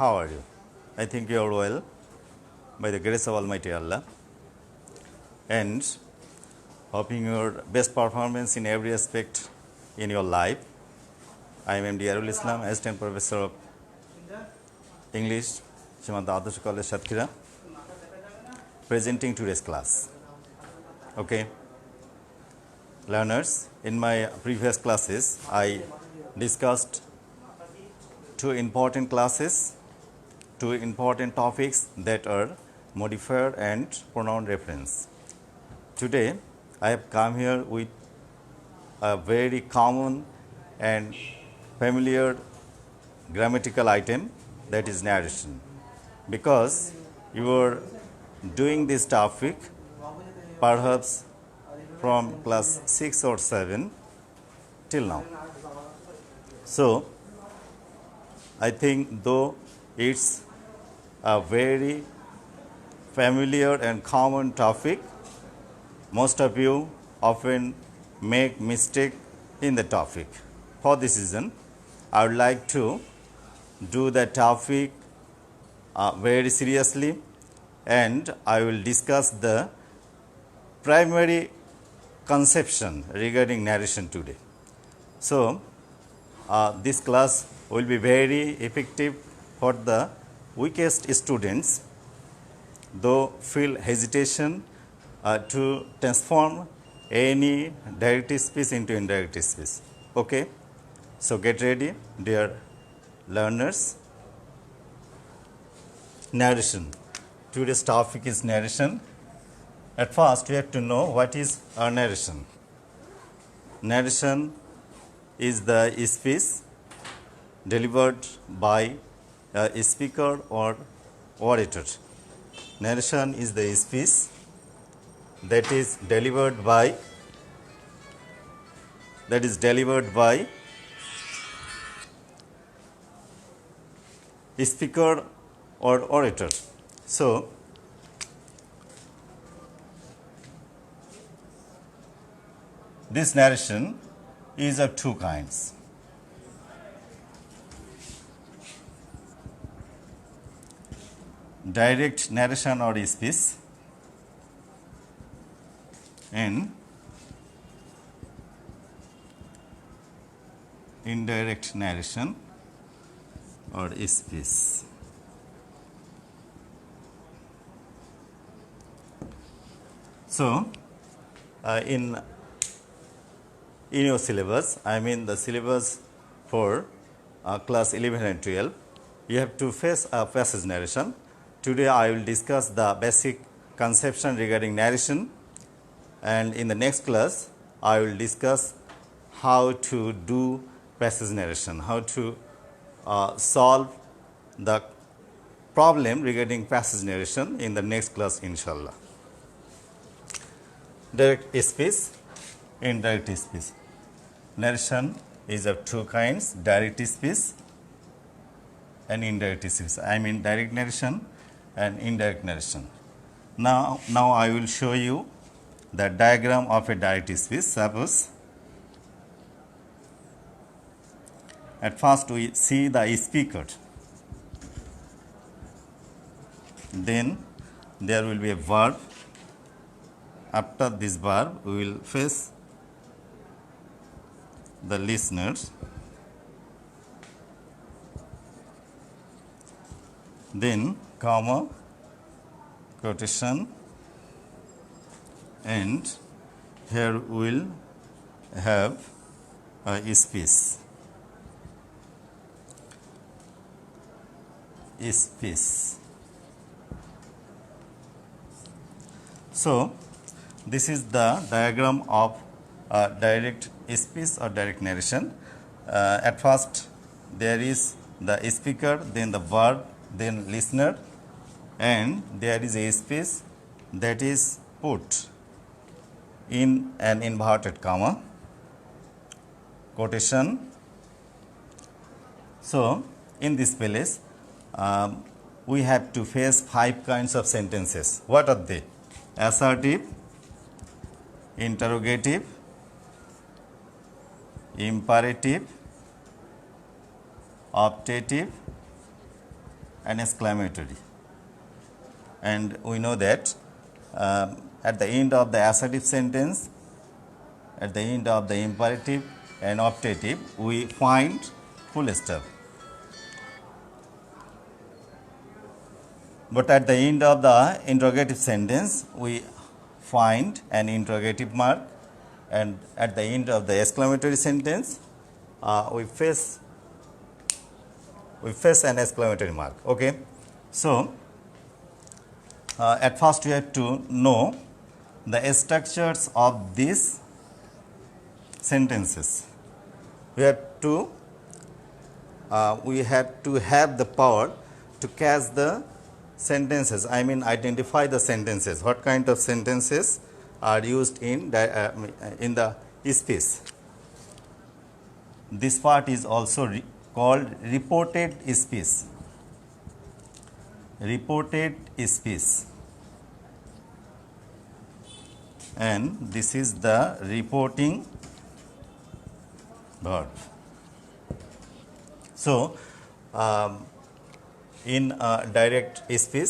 How are you? I think you are well by the grace of Almighty Allah, and hoping your best performance in every aspect in your life. I am MD Arul Islam, Assistant Professor of English, Shrimad Adarsh College, Satkhira, presenting today's class. Okay, learners, in my previous classes, I discussed two important topics that are modifier and pronoun reference. Today, I have come here with a very common and familiar grammatical item, that is narration. Because you are doing this topic perhaps from class 6 or 7 till now. So, I think though it's a very familiar and common topic, most of you often make mistake in the topic. For this reason, I would like to do the topic very seriously, and I will discuss the primary conception regarding narration today. So, this class will be very effective for the weakest students, though feel hesitation to transform any direct speech into indirect speech. Okay, so get ready, dear learners. Narration. Today's topic is narration. At first, we have to know what is a narration. Narration is the speech delivered by a speaker or orator. Narration is the speech that is delivered by a speaker or orator. So, this narration is of two kinds. Direct narration or speech and indirect narration or speech. So, in your syllabus, I mean the syllabus for class 11 and 12, you have to face a passage narration. Today, I will discuss the basic conception regarding narration, and in the next class, I will discuss how to do passage narration, how to solve the problem regarding passage narration in the next class, inshallah. Direct speech, indirect speech. Narration is of two kinds, direct speech and indirect speech. I mean direct narration and indirect narration. Now I will show you the diagram of a direct speech. Suppose at first we see the speaker, then there will be a verb. After this verb, we will face the listeners, then comma, quotation, and here we will have a speech. So, this is the diagram of direct speech or direct narration. At first, there is the speaker, then the verb, then listener, and there is a space that is put in an inverted comma, quotation. So, in this place, we have to face 5 kinds of sentences. What are they? Assertive, interrogative, imperative, optative, an exclamatory. And we know that at the end of the assertive sentence, at the end of the imperative and optative, we find full stop. But at the end of the interrogative sentence, we find an interrogative mark, and at the end of the exclamatory sentence, we face an exclamatory mark. Okay, so at first we have to know the structures of these sentences. We have to have the power to catch the sentences, I mean identify the sentences, what kind of sentences are used in the speech. This part is also called reported speech. Reported speech. And this is the reporting verb. So, in direct speech,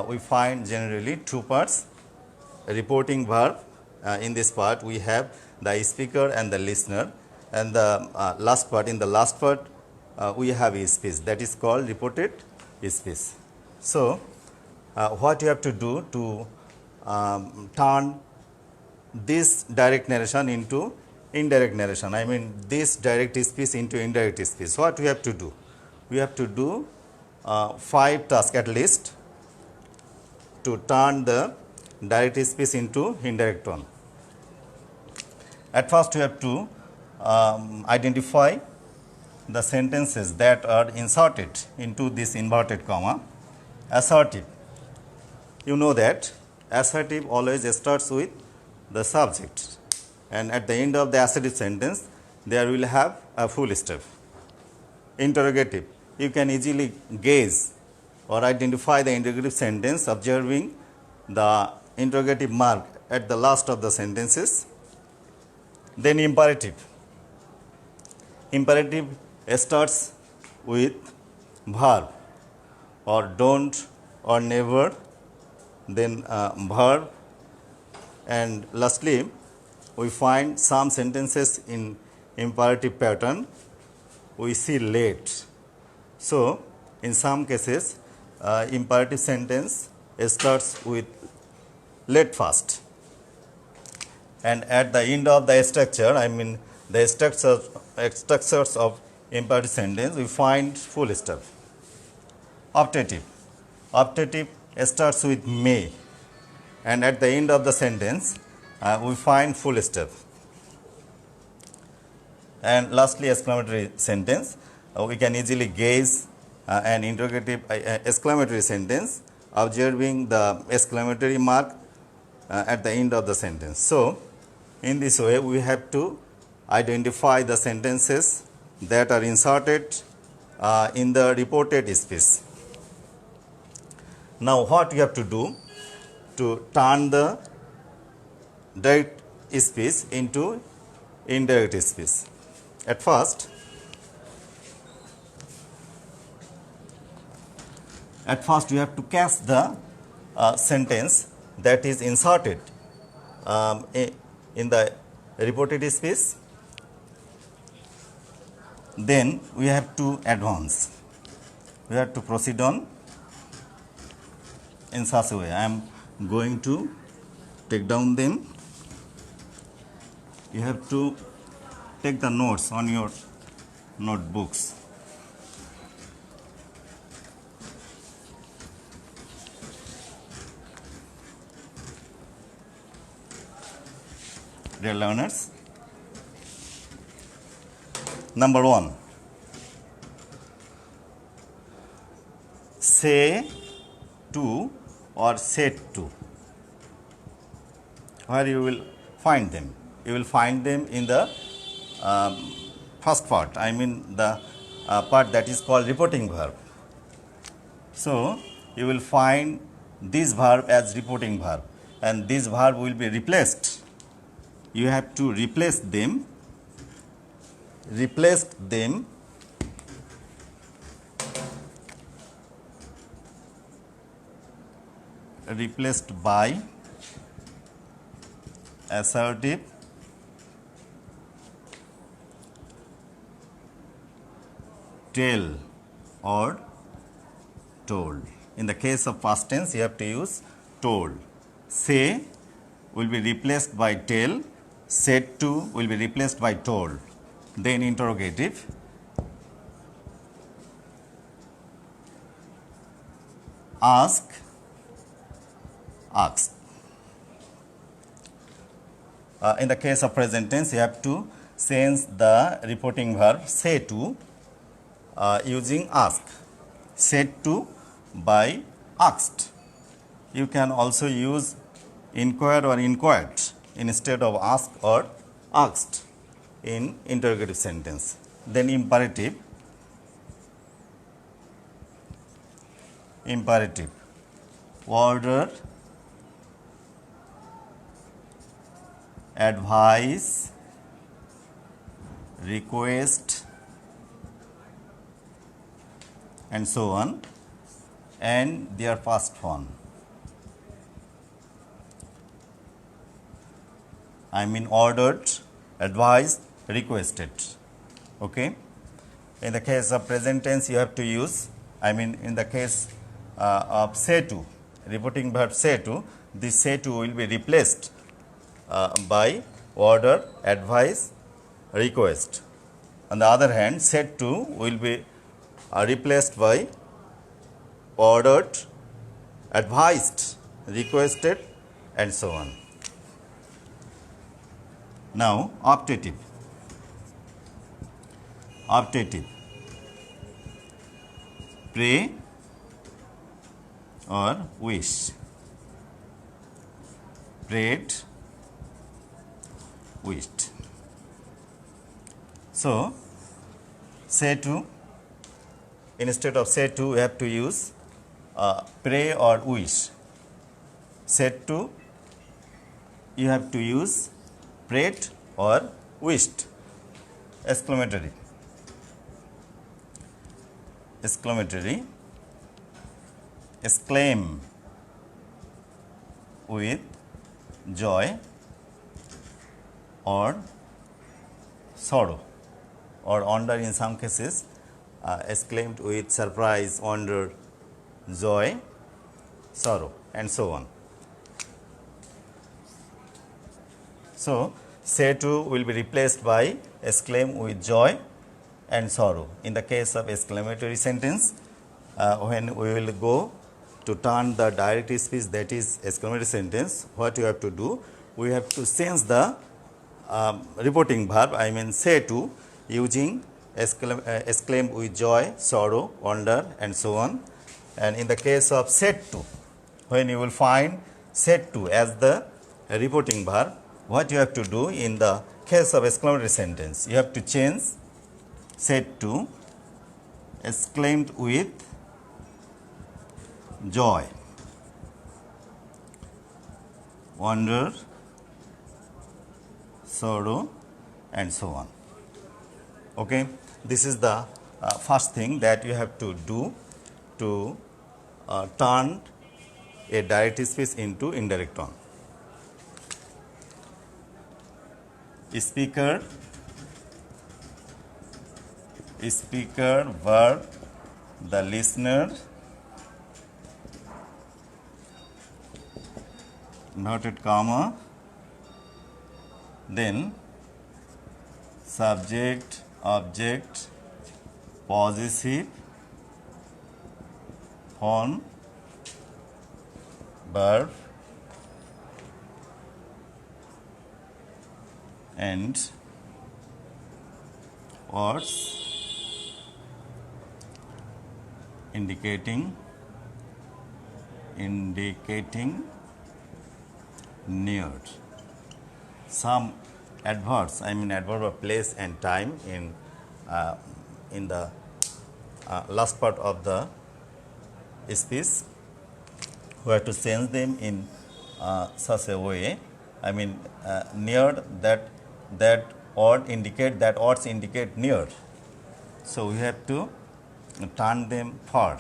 we find generally two parts. Reporting verb, in this part we have the speaker and the listener, and the last part, we have a speech, that is called reported speech. So, what you have to do to turn this direct narration into indirect narration, I mean this direct speech into indirect speech, what we have to do? We have to do 5 tasks at least to turn the direct speech into indirect one. At first, we have to identify the sentences that are inserted into this inverted comma. Assertive. You know that assertive always starts with the subject, and at the end of the assertive sentence, there will have a full stop. Interrogative. You can easily gauge or identify the interrogative sentence observing the interrogative mark at the last of the sentences. Then imperative. Imperative starts with verb or don't or never, then verb, and lastly we find some sentences in imperative pattern we see late. So, in some cases imperative sentence starts with let first, and at the end of the structure, I mean the structures of imperative sentence, we find full stop. Optative. Optative starts with may, and at the end of the sentence we find full stop. And lastly, exclamatory sentence. We can easily gauge an interrogative exclamatory sentence observing the exclamatory mark at the end of the sentence. So, in this way, we have to identify the sentences that are inserted in the reported speech. Now, what you have to do to turn the direct speech into indirect speech? At first, you have to catch the sentence that is inserted in the reported speech. Then we have to advance. We have to proceed on in such a way. I am going to take down them. You have to take the notes on your notebooks. Dear learners, number 1, say to or said to. Where you will find them? You will find them in the first part, I mean the part that is called reporting verb. So, you will find this verb as reporting verb, and this verb will be replaced. You have to replace them replaced by assertive tell or told. In the case of past tense, you have to use told. Say will be replaced by tell, said to will be replaced by told. Then interrogative. Ask, asked. In the case of present tense, you have to change the reporting verb say to using ask. Said to by asked. You can also use inquired or inquired instead of ask or asked in interrogative sentence. Then imperative. Imperative. Order, advise, request, and so on, and their past form. I mean ordered, advised, requested. Okay. In the case of present tense, you have to use, in the case of say to, reporting verb say to, this say to will be replaced by order, advise, request. On the other hand, said to will be replaced by ordered, advised, requested, and so on. Now, optative. Optative. Pray or wish. Prayed, wished. So, say to, instead of say to, we have to use pray or wish. Said to, you have to use prayed or wished. Exclamatory. Exclamatory. Exclaim with joy or sorrow, or wonder in some cases, exclaimed with surprise, wonder, joy, sorrow, and so on. So, say to will be replaced by exclaim with joy and sorrow. In the case of exclamatory sentence, when we will go to turn the direct speech, that is exclamatory sentence, what you have to do? We have to change the reporting verb, say to, using exclaim with joy, sorrow, wonder, and so on. And in the case of said to, when you will find said to as the reporting verb, what you have to do in the case of exclamatory sentence? You have to change said to exclaimed with joy, wonder, sorrow, and so on. Okay, this is the first thing that you have to do to turn a direct speech into indirect one. Speaker, verb, the listener, inverted comma, then subject, object, possessive, form, verb, and words indicating near. Some adverbs, adverb of place and time in the last part of the speech, we have to change them in such a way. Near, that word indicate, that words indicate near. So we have to turn them far.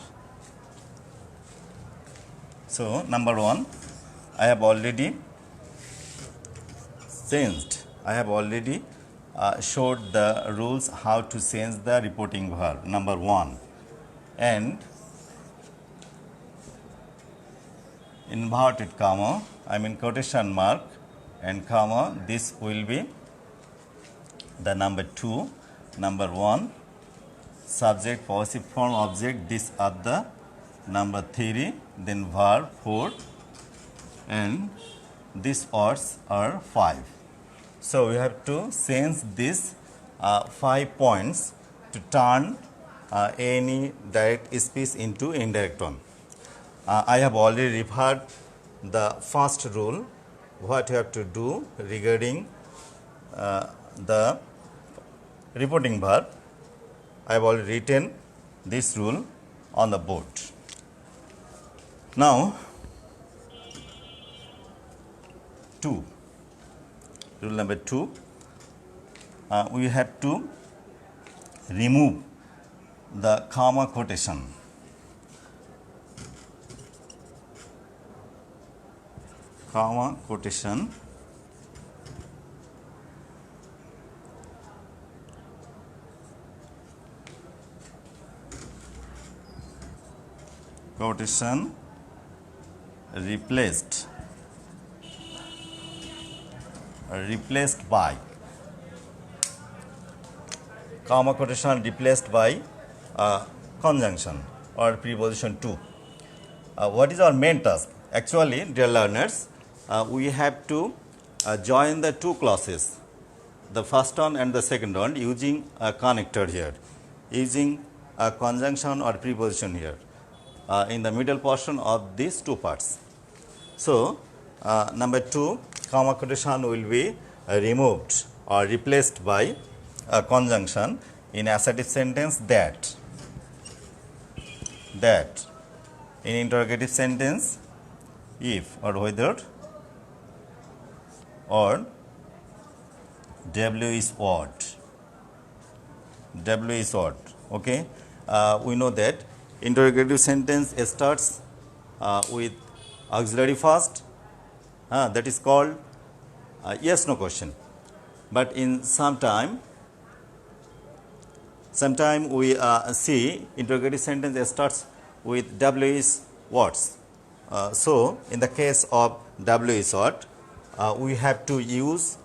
So number 1, I have already changed. I have already showed the rules how to change the reporting verb. Number 1, and inverted comma, I mean quotation mark and comma, this will be the number 2. Number 1, subject, possessive form, object, these are the number 3, then verb 4, and these words are 5. So we have to change these 5 points to turn any direct speech into indirect one. I have already referred the first rule, what you have to do regarding the reporting verb. I have already written this rule on the board. Now, 2. Rule number 2, we have to remove the comma quotation. Comma quotation replaced by comma quotation replaced by conjunction or preposition to. What is our main task? Actually, dear learners, we have to join the two clauses, the first one and the second one, using a connector here, using a conjunction or preposition here in the middle portion of these two parts. So, number 2, comma quotation will be removed or replaced by a conjunction in assertive sentence that. In interrogative sentence, if or whether, or W is what. Okay. We know that interrogative sentence starts with auxiliary first, that is called yes no question. But in sometime we see interrogative sentence starts with W is what. So in the case of W is what, we have to use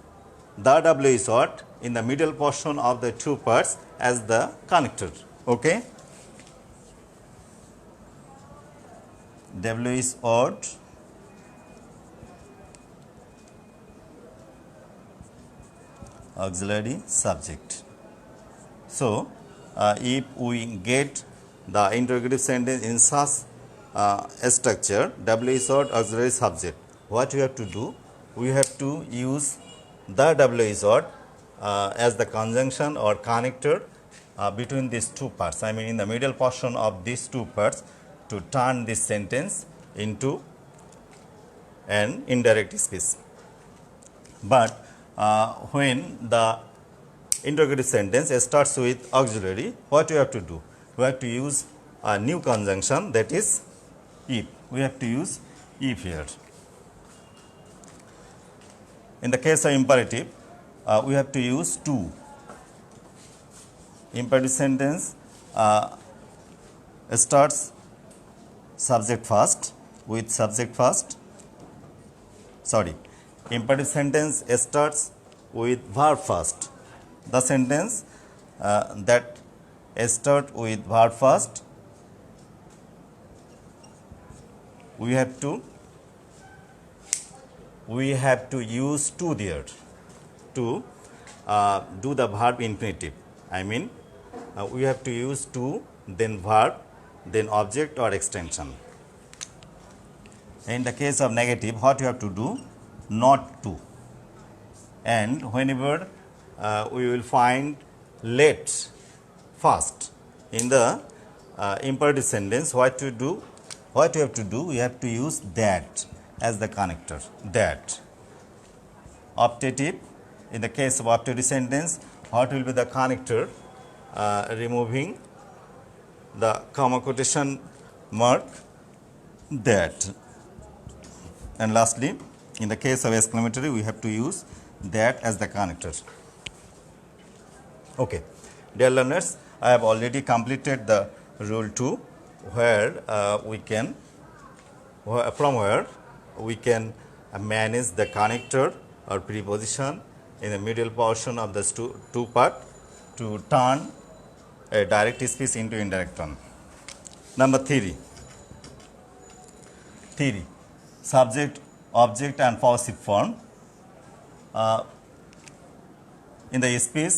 the W is what in the middle portion of the two parts as the connector. Okay. W is what auxiliary subject. So if we get the interrogative sentence in such a structure, W is what auxiliary subject, what we have to do? We have to use the W is what as the conjunction or connector between these two parts, I mean in the middle portion of these two parts, to turn this sentence into an indirect speech. But when the interrogative sentence starts with auxiliary, what we have to do? We have to use a new conjunction, that is if. We have to use if here. In the case of imperative, we have to use to. Imperative sentence starts subject first with subject first. Imperative sentence starts with verb first. The sentence that starts with verb first, we have to use to there to do the verb infinitive. I mean we have to use to, then verb, then object or extension. In the case of negative, what you have to do? Not to. And whenever we will find let first in the imperative sentence, what you have to do? We have to use that as the connector. That. Optative, in the case of optative sentence, what will be the connector? Removing the comma quotation mark, that. And lastly, in the case of exclamatory, we have to use that as the connector. Okay. Dear learners, I have already completed the rule 2 where from where we can manage the connector or preposition in the middle portion of the two part to turn a direct speech into indirect one. Number 3, theory, subject, object and possessive form. In the speech,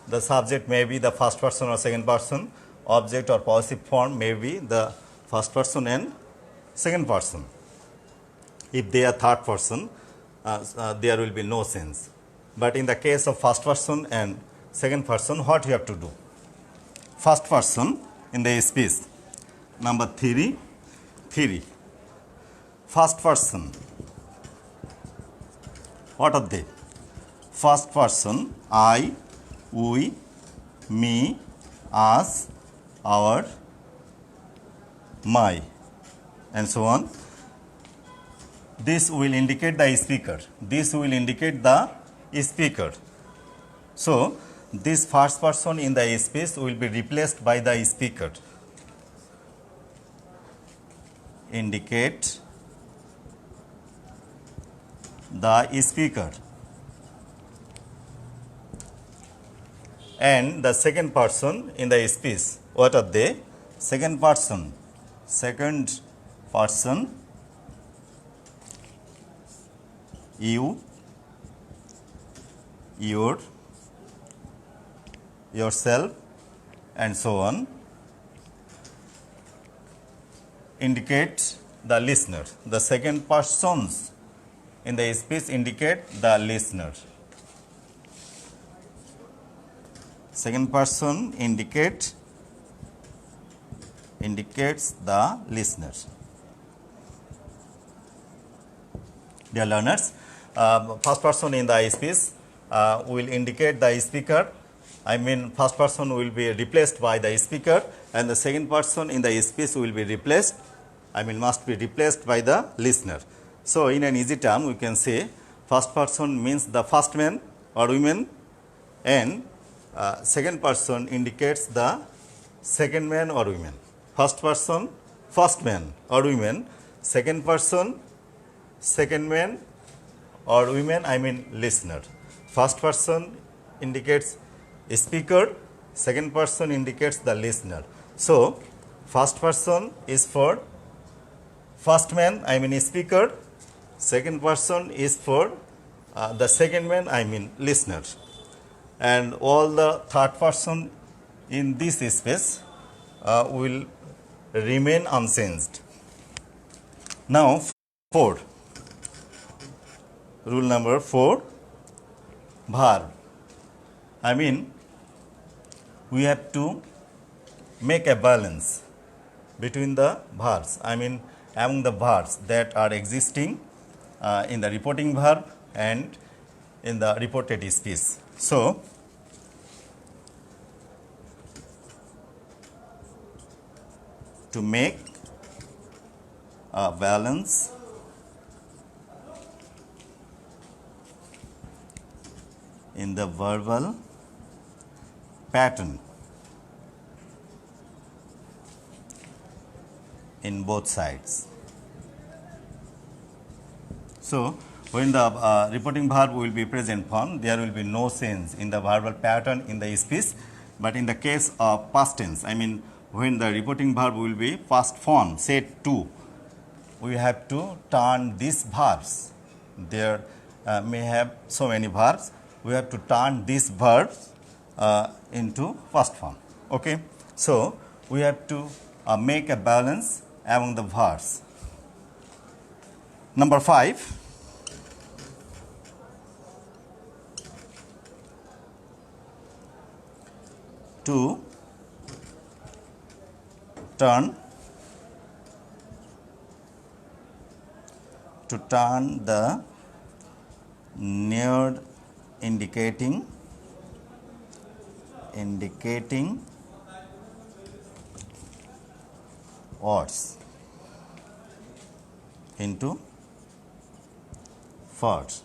the subject may be the first person or second person, object or possessive form may be the first person and second person. If they are third person, there will be no sense. But in the case of first person and second person, what you have to do? First person in the speech. Number 3, theory. First person. What are they? First person, I, we, me, us, our, my, and so on. This will indicate the speaker. This will indicate the speaker. So, this first person in the speech will be replaced by the speaker. Indicate the speaker. And the second person in the speech, what are they? Second person, you, your, yourself, and so on, indicate the listener. The second persons in the speech indicate the listener. Second person indicates the listener. Dear learners, first person in the speech will indicate the speaker. I mean, first person will be replaced by the speaker, and the second person in the speech will be replaced. I mean, must be replaced by the listener. So, in an easy term, we can say first person means the first man or woman, and second person indicates the second man or woman. First person, first man or woman. Second person, second man or woman, I mean listener. First person indicates speaker, second person indicates the listener. So, first person is for first man, I mean speaker. Second person is for the second man, I mean listener. And all the third person in this space will remain unchanged. Now, 4. Rule number 4, verb. I mean, we have to make a balance between the verbs. I mean, among the verbs that are existing in the reporting verb and in the reported speech. So, to make a balance in the verbal pattern in both sides. So, when the reporting verb will be present form, there will be no sense in the verbal pattern in the speech. But in the case of past tense, I mean, when the reporting verb will be past form, said to, we have to turn these verbs. There may have so many verbs. We have to turn these verbs into past form. Okay. So, we have to make a balance among the verbs. Number 5. To turn the near indicating words into first.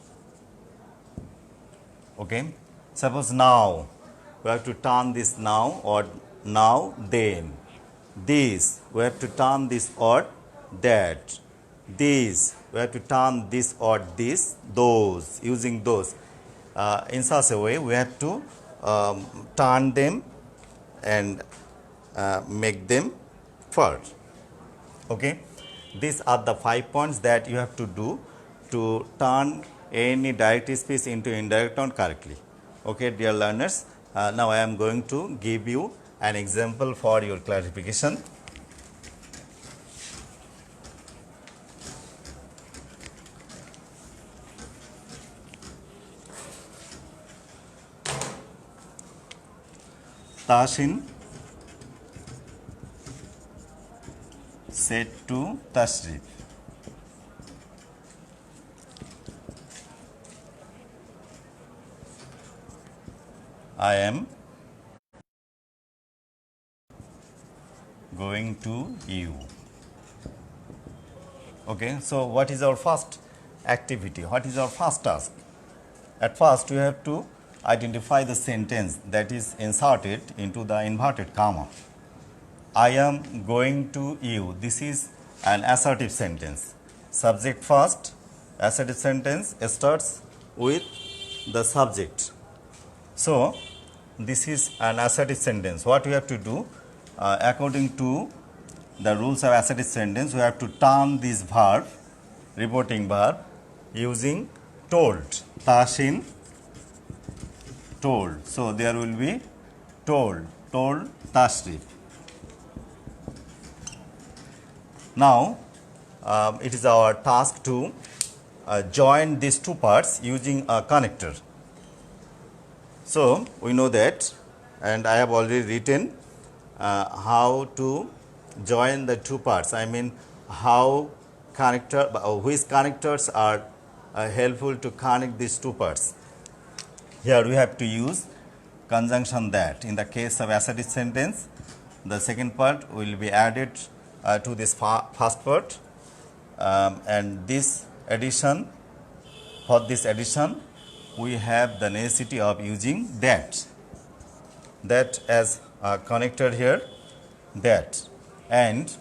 Okay. Suppose now, we have to turn this now or now then. This, we have to turn this or that. This, we have to turn this or this, those, using those. In such a way, we have to turn them and make them first. Okay. These are the 5 points that you have to do to turn any direct speech into indirect tone correctly. Okay, dear learners, now I am going to give you an example for your clarification. Tashin said to Tashrif, I am going to you. Okay, so what is our first activity? What is our first task? At first, we have to identify the sentence that is inserted into the inverted comma. I am going to you. This is an assertive sentence. Subject first. Assertive sentence starts with the subject. So, this is an assertive sentence. What we have to do, according to the rules of assertive sentence, we have to turn this verb, reporting verb, using told. Tashin told. So, there will be told Tashrif. Now, it is our task to join these two parts using a connector. So, we know that, and I have already written how to join the two parts. I mean, how which connectors are helpful to connect these two parts. Here we have to use conjunction that. In the case of assertive sentence, the second part will be added to this first part, and this addition, for this addition, we have the necessity of using that as connected here, that. And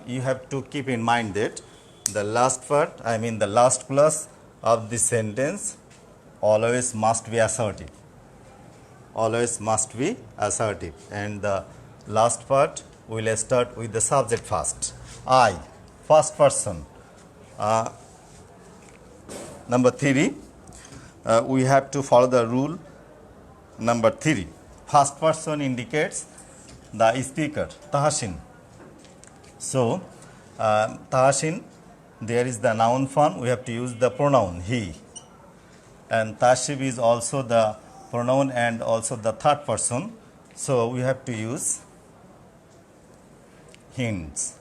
you have to keep in mind that the last part, I mean the last clause of this sentence always must be assertive. Always must be assertive. And the last part will start with the subject first. I, first person. Number 3, we have to follow the rule number 3. First person indicates the speaker, Tahsin. So, Tahsin, there is the noun form, we have to use the pronoun he. And Tashrif is also the pronoun and also the third person. So, we have to use hints.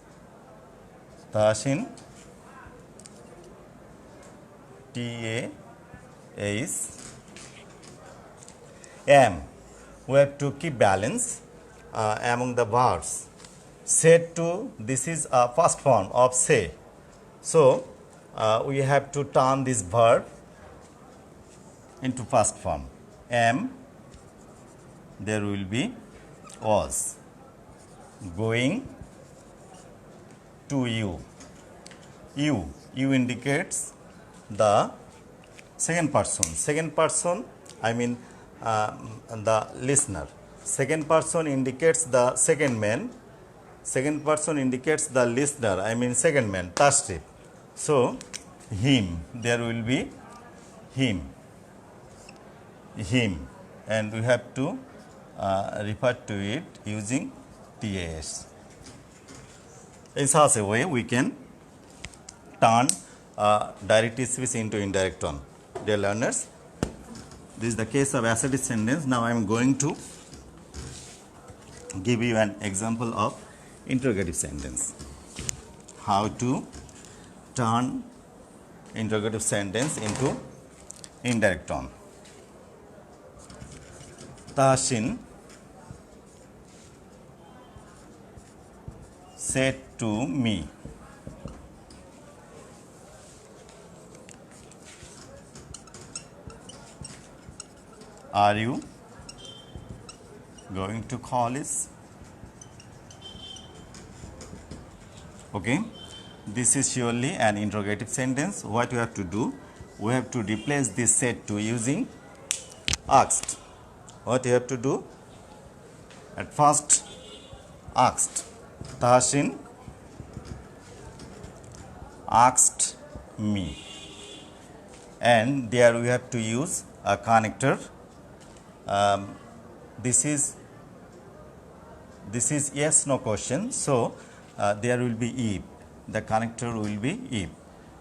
Tahsin, T-A-S-M. We have to keep balance among the verbs. Said to, this is a first form of say. So, we have to turn this verb into first form. Am, there will be was. Going to you. You indicates the second person. Second person, I mean the listener. Second person indicates the second man. Second person indicates the listener, I mean second man, Tashrif. So, him, there will be him, and we have to refer to it using TAS. In such a way, we can turn direct speech into indirect tone. Dear learners, this is the case of assertive sentence. Now, I am going to give you an example of interrogative sentence. How to turn interrogative sentence into indirect tone. Tahsin said to me, Are you going to college? Okay, this is surely an interrogative sentence. What we have to do, we have to replace this said to using asked. What you have to do? At first, asked. Tahsin asked me, and there we have to use a connector. This is yes no question, so there will be if. The connector will be if,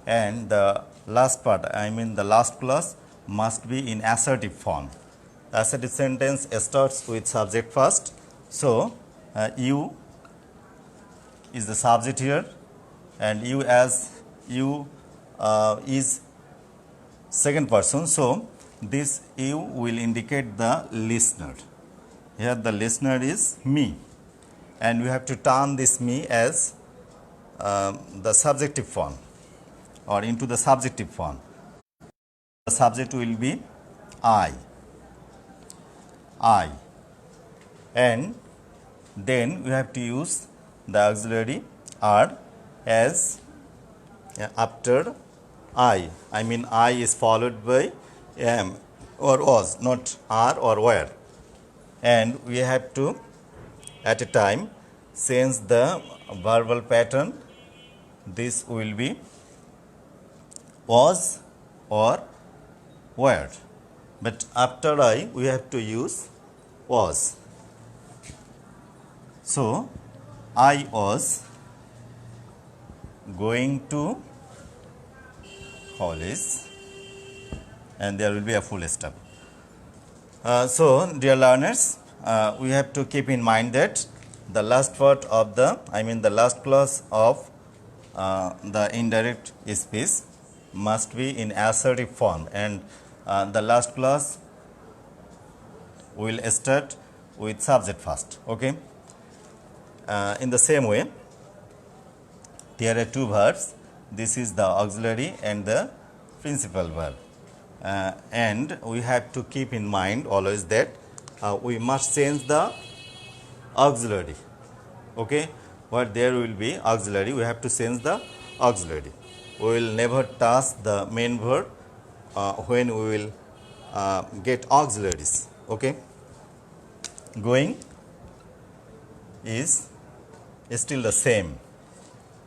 and the last part, I mean the last clause, must be in assertive form. The assertive sentence starts with subject first, so you is the subject here, and you as you is second person, so this you will indicate the listener. Here the listener is me, and we have to turn this me as the subjective form or into the subjective form. The subject will be I, and then we have to use the auxiliary are as after I mean I is followed by am or was, not are or were, and we have to at a time change the verbal pattern. This will be was or were, but after I we have to use was. So I was going to college, and there will be a full stop. So dear learners, we have to keep in mind that the last part of the, I mean the last clause of the indirect speech must be in assertive form, and the last clause will start with subject first. Okay. In the same way, there are two verbs. This is the auxiliary and the principal verb, and we have to keep in mind always that we must change the auxiliary. Okay, what there will be auxiliary, we have to change the auxiliary. We will never touch the main verb when we will get auxiliaries. Okay, going is still the same.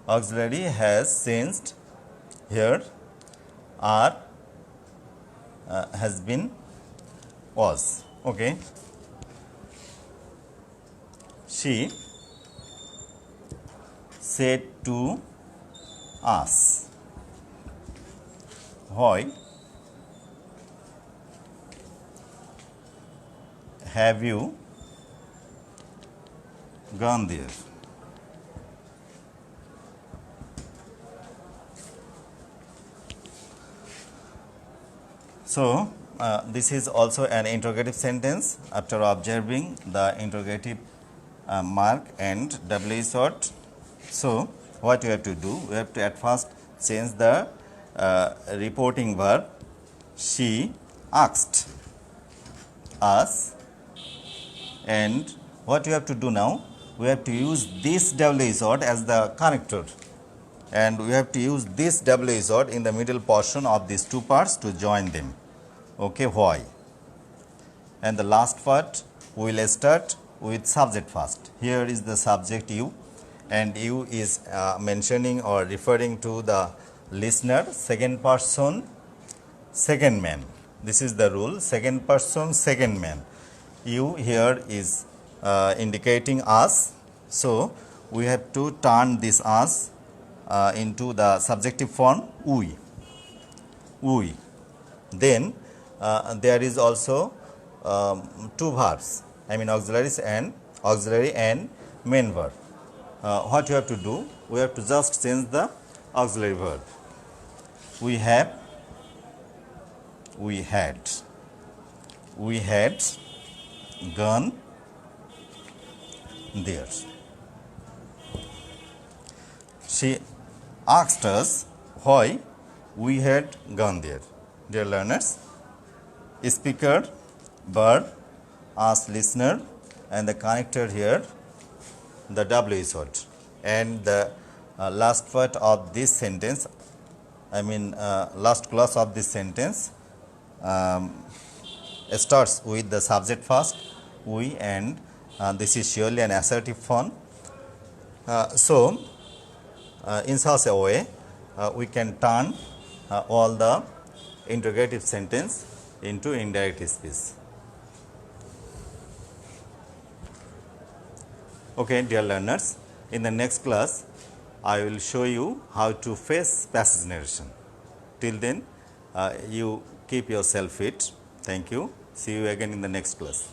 Auxiliary has changed here. Are has been was. Okay. She said to us, why have you gone there? So, this is also an interrogative sentence after observing the interrogative mark and WH short. So, what we have to do? We have to at first change the reporting verb. She asked us, and what we have to do now? We have to use this WH short as the connector, and we have to use this WH short in the middle portion of these two parts to join them. Okay, why? And the last part we will start with subject first. Here is the subject you, and you is mentioning or referring to the listener, second person, second man. This is the rule, second person, second man. You here is indicating us, so we have to turn this us into the subjective form we. Then there is also two verbs, I mean auxiliary and main verb. What you have to do? We have to just change the auxiliary verb. We have, we had gone there. She asked us why we had gone there. Dear learners, speaker verb, ask listener, and the connector here, the W is what. And the last part of this sentence, last clause of this sentence starts with the subject first, we, and this is surely an assertive form. In such a way, we can turn all the interrogative sentence into indirect speech. Okay, dear learners, in the next class, I will show you how to face passage narration. Till then, you keep yourself fit. Thank you. See you again in the next class.